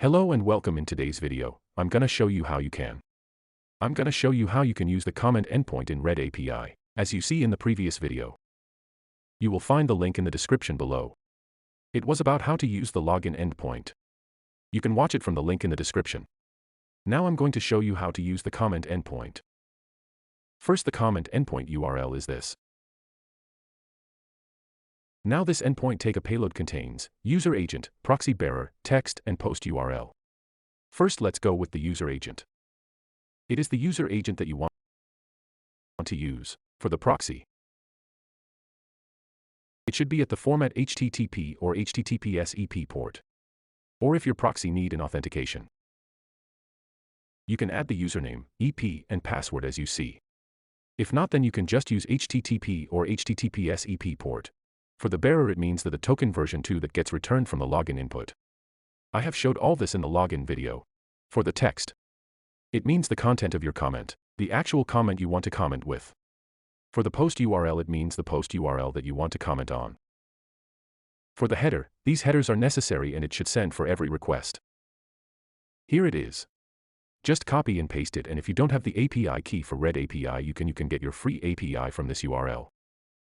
Hello and welcome. In today's video, I'm gonna show you how you can use the comment endpoint in ReddAPI, as you see in the previous video. You will find the link in the description below. It was about how to use the login endpoint. You can watch it from the link in the description. Now I'm going to show you how to use the comment endpoint. First, the comment endpoint URL is this. Now this endpoint take a payload contains user agent, proxy bearer, text, and post URL. First, let's go with the user agent. It is the user agent that you want to use for the proxy. It should be at the format HTTP or HTTPS EP port. Or if your proxy need an authentication, you can add the username, EP, and password as you see. If not, then you can just use HTTP or HTTPS EP port. For the bearer, it means the token version 2 that gets returned from the login input. I have showed all this in the login video. For the text, it means the content of your comment, the actual comment you want to comment with. For the post URL, it means the post URL that you want to comment on. For the header, these headers are necessary and it should send for every request. Here it is. Just copy and paste it, and if you don't have the API key for ReddAPI, you can get your free API from this URL.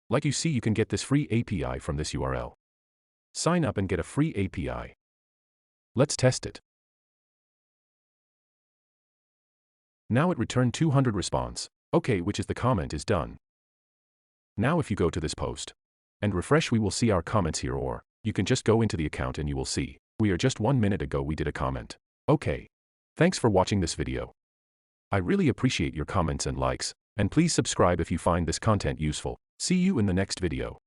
Like you see, you can get this free API from this URL. Sign up and get a free API. Let's test it. Now it returned 200 response. Okay, which is the comment is done. Now if you go to this post and refresh, we will see our comments here, or you can just go into the account and you will see we are just 1 minute ago we did a comment. Okay. Thanks for watching this video. I really appreciate your comments and likes, and please subscribe if you find this content useful. See you in the next video.